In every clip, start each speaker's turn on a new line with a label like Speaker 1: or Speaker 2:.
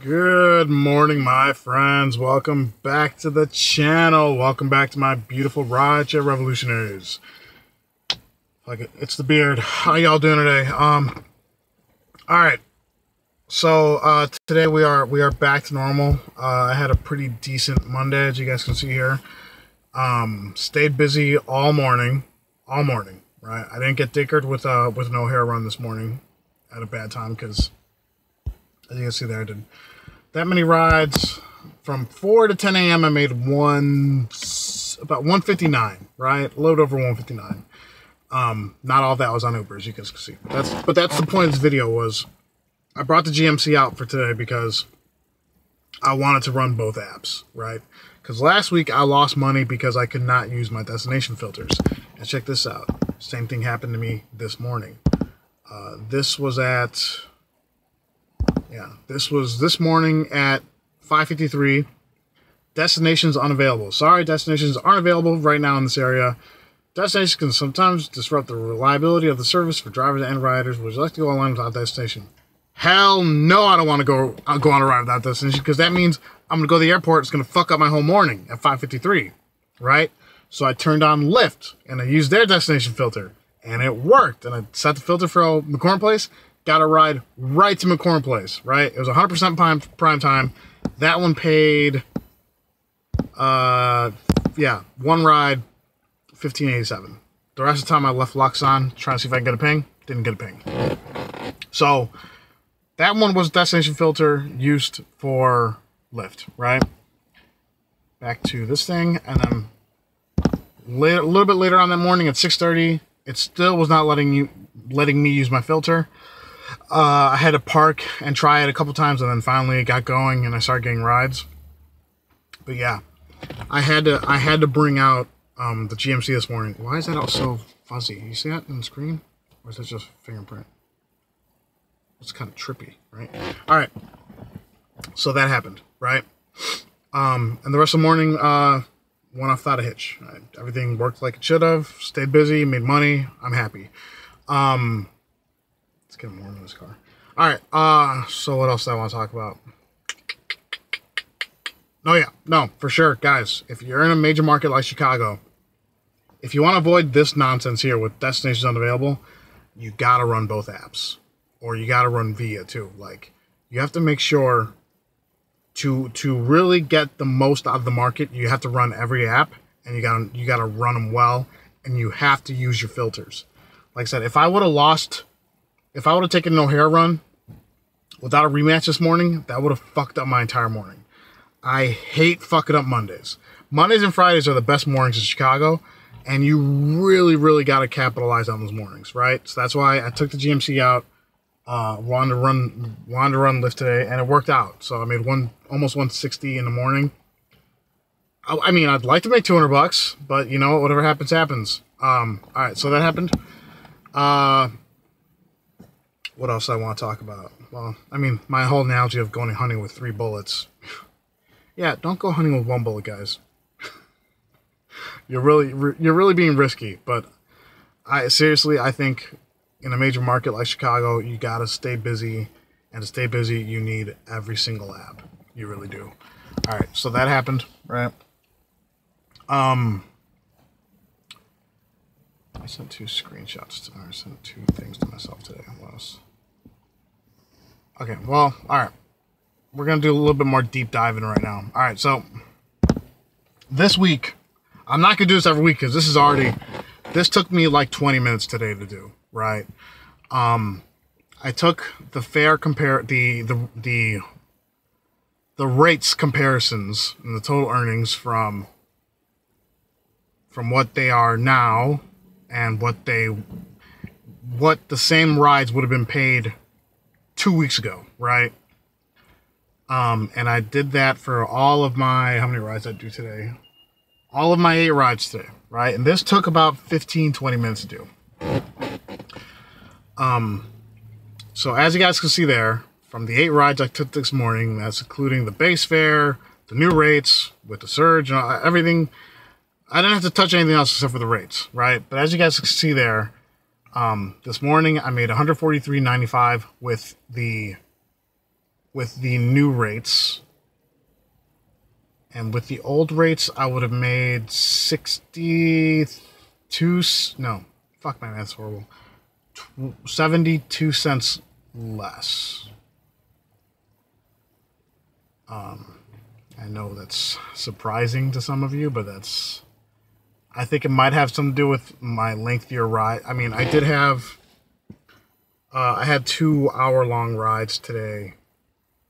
Speaker 1: Good morning, my friends. Welcome back to the channel. Welcome back to my beautiful rideshare revolutionaries. It's the beard. How y'all doing today? All right. So today we are back to normal. I had a pretty decent Monday, as you guys can see here. Stayed busy all morning, right? I didn't get dickered with no hair run this morning at a bad time because, as you can see there, I did that many rides from 4 to 10 a.m. I made about 159, right? A little over 159. Not all that was on Uber, as you guys can see. But that's the point of this video. Was I brought the GMC out for today because I wanted to run both apps, right? Because last week I lost money because I could not use my destination filters. And check this out. Same thing happened to me this morning. This was this morning at 5:53. Destinations unavailable. Sorry, destinations aren't available right now in this area. Destinations can sometimes disrupt the reliability of the service for drivers and riders. Would you like to go online without destination? Hell no, I don't want to go on a ride without destination, because that means I'm going to go to the airport. It's going to fuck up my whole morning at 5:53, right? So I turned on Lyft, and I used their destination filter, and it worked. And I set the filter for McCormick Place, got a ride right to McCormick Place, right? It was 100% prime time. That one paid, one ride, $15.87. The rest of the time I left Luxon, trying to see if I can get a ping. Didn't get a ping. So that one was destination filter used for Lyft, right? Back to this thing, and then a little bit later on that morning at 6:30, it still was not letting me use my filter. I had to park and try it a couple times, and then finally it got going, and I started getting rides. But yeah, I had to bring out the GMC this morning. Why is that all so fuzzy? You see that on the screen, or is that just fingerprint? It's kind of trippy, right? All right, so that happened, right? And the rest of the morning went off without a hitch. Everything worked like it should have. Stayed busy, made money. I'm happy. Let's get warm in this car. All right. So what else do I want to talk about? No, for sure, guys. If you're in a major market like Chicago, if you want to avoid this nonsense here with destinations unavailable, you gotta run both apps, or you gotta run Via too. Like, you have to make sure to really get the most out of the market. You have to run every app, and you gotta run them well, and you have to use your filters. Like I said, if I would have taken no hair run without a rematch this morning, that would have fucked up my entire morning. I hate fucking up Mondays. Mondays and Fridays are the best mornings in Chicago, and you really, really got to capitalize on those mornings, right? So that's why I took the GMC out, wanted to run Lyft today, and it worked out. So I made almost 160 in the morning. I mean, I'd like to make $200, but you know, whatever happens, happens. All right, so that happened. What else I want to talk about? Well, I mean, my whole analogy of going hunting with 3 bullets. Yeah, don't go hunting with 1 bullet, guys. You're really being risky. But I think in a major market like Chicago, you gotta stay busy, and to stay busy, you need every single app. You really do. All right, so that happened, right? I sent 2 screenshots. I sent 2 things to myself today. What else? Okay, well, all right. We're going to do a little bit more deep diving right now. All right, so this week, I'm not going to do this every week because this took me like 20 minutes today to do, right? I took the fare the rates comparisons and the total earnings from what they are now and what the same rides would have been paid 2 weeks ago, right? And I did that for all of my, how many rides did I do today? All of my 8 rides today, right? And this took about 15-20 minutes to do. So as you guys can see there, from the 8 rides I took this morning, that's including the base fare, the new rates with the surge, and everything. I didn't have to touch anything else except for the rates, right? But as you guys can see there, this morning I made $143.95 with with the new rates. And with the old rates, I would have made 62... No, fuck my math's horrible. 72 cents less. I know that's surprising to some of you, but that's... I think it might have something to do with my lengthier ride. I mean, I did have... I had 2-hour-long rides today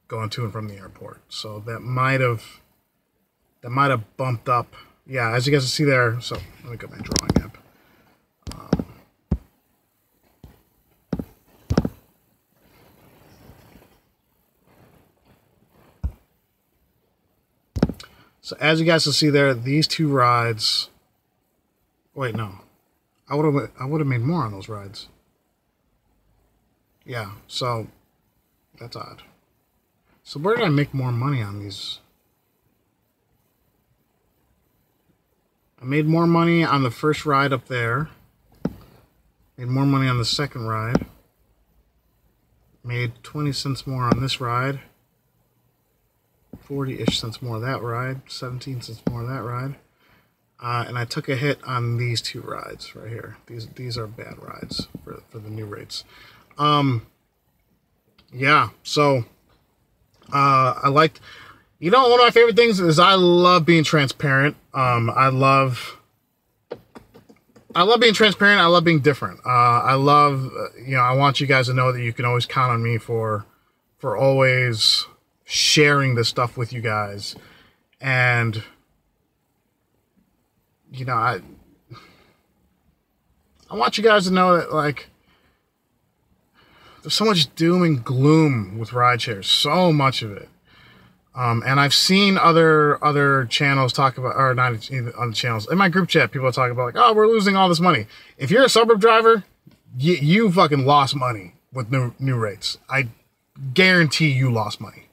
Speaker 1: going to and from the airport. So that might have bumped up. Yeah, as you guys can see there. So let me get my drawing app. So as you guys can see there, these 2 rides. Wait, no, I would have made more on those rides. Yeah, so that's odd. So where did I make more money on these? I made more money on the first ride up there. Made more money on the second ride. Made 20 cents more on this ride. 40-ish cents more that ride. 17 cents more that ride. And I took a hit on these 2 rides right here. These are bad rides for the new rates. Yeah, so I liked... You know, one of my favorite things is I love being transparent. I love being transparent. I love being different. I love, I want you guys to know that you can always count on me for always sharing this stuff with you guys. And, I want you guys to know that, like, there's so much doom and gloom with rideshare. So much of it. And I've seen other channels talk about, or not even on the channels, in my group chat, people talk about, like, oh, we're losing all this money. If you're a suburb driver, you fucking lost money with new rates. I guarantee you lost money.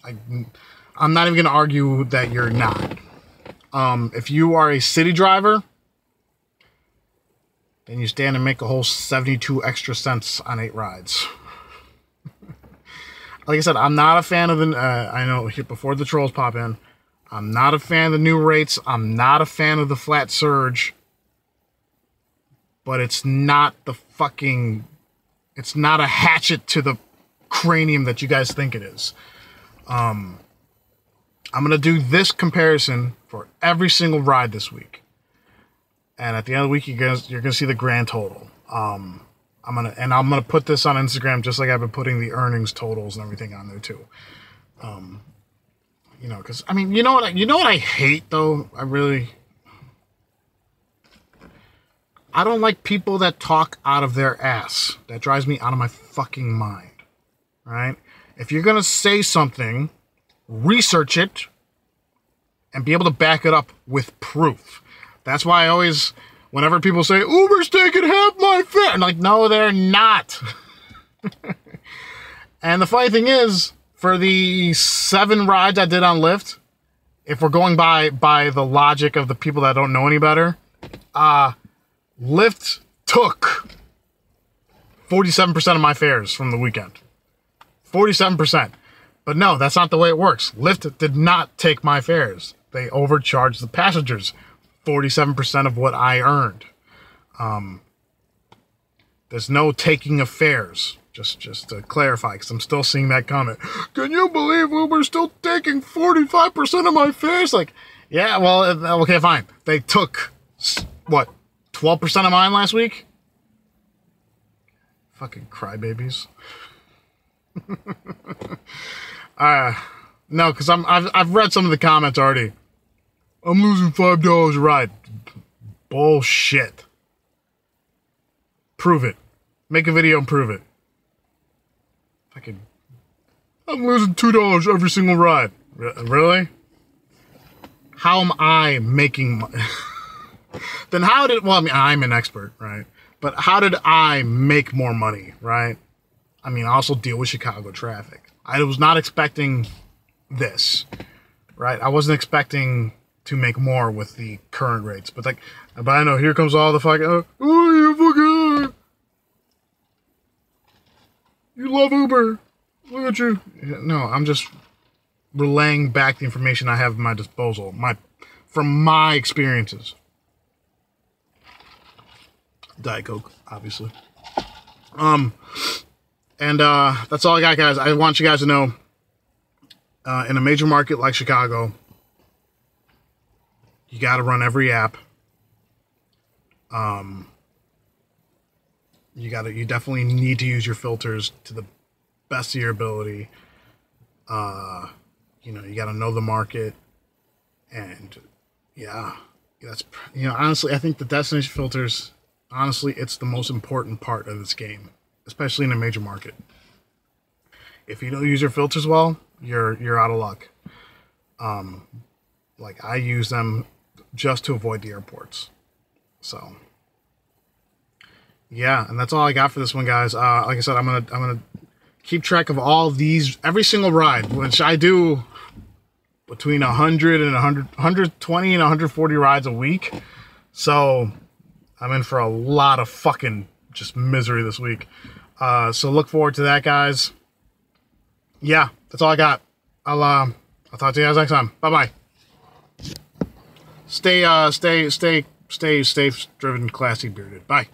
Speaker 1: I'm not even going to argue that you're not. If you are a city driver, then you stand and make a whole 72 extra cents on 8 rides. Like I said, I'm not a fan of the... I know, before the trolls pop in, I'm not a fan of the new rates. I'm not a fan of the flat surge. But it's not the fucking... It's not a hatchet to the cranium that you guys think it is. I'm going to do this comparison for every single ride this week. And at the end of the week, you're gonna see the grand total. I'm gonna put this on Instagram just like I've been putting the earnings totals and everything on there too. Because I mean, you know what I hate though. I don't like people that talk out of their ass. That drives me out of my fucking mind. Right? If you're gonna say something, research it and be able to back it up with proof. That's why I always, whenever people say, Uber's taking half my fare, I'm like, no, they're not. And the funny thing is, for the 7 rides I did on Lyft, if we're going by the logic of the people that don't know any better, Lyft took 47% of my fares from the weekend. 47%. But no, that's not the way it works. Lyft did not take my fares. They overcharged the passengers 47% of what I earned. There's no taking of fares. Just to clarify, because I'm still seeing that comment. Can you believe Uber's still taking 45% of my fares? Like, yeah, well, okay, fine. They took, what, 12% of mine last week? Fucking crybabies. No, because I've read some of the comments already. I'm losing $5 a ride. Bullshit. Prove it. Make a video and prove it. I'm losing $2 every single ride. Really? How am I making money? Then how did... Well, I mean, I'm an expert, right? But how did I make more money, right? I mean, I also deal with Chicago traffic. I was not expecting this, right? I wasn't expecting to make more with the current rates. But I know, here comes all the fucking... you love Uber. Look at you. No, I'm just relaying back the information I have at my disposal, from my experiences. Diet Coke, obviously. And that's all I got, guys. I want you guys to know, in a major market like Chicago, you got to run every app. You definitely need to use your filters to the best of your ability. You know, you got to know the market, and yeah, that's, you know, honestly, I think the destination filters, honestly, it's the most important part of this game, especially in a major market. If you don't use your filters well, you're out of luck. Like, I use them just to avoid the airports. So yeah, and that's all I got for this one, guys. Like I said, I'm gonna keep track of all of these, every single ride, which I do between 100 and 120 and 140 rides a week. So I'm in for a lot of fucking just misery this week. So look forward to that, guys. Yeah, that's all I got. I'll talk to you guys next time. Bye bye. Stay driven, classy, bearded. Bye.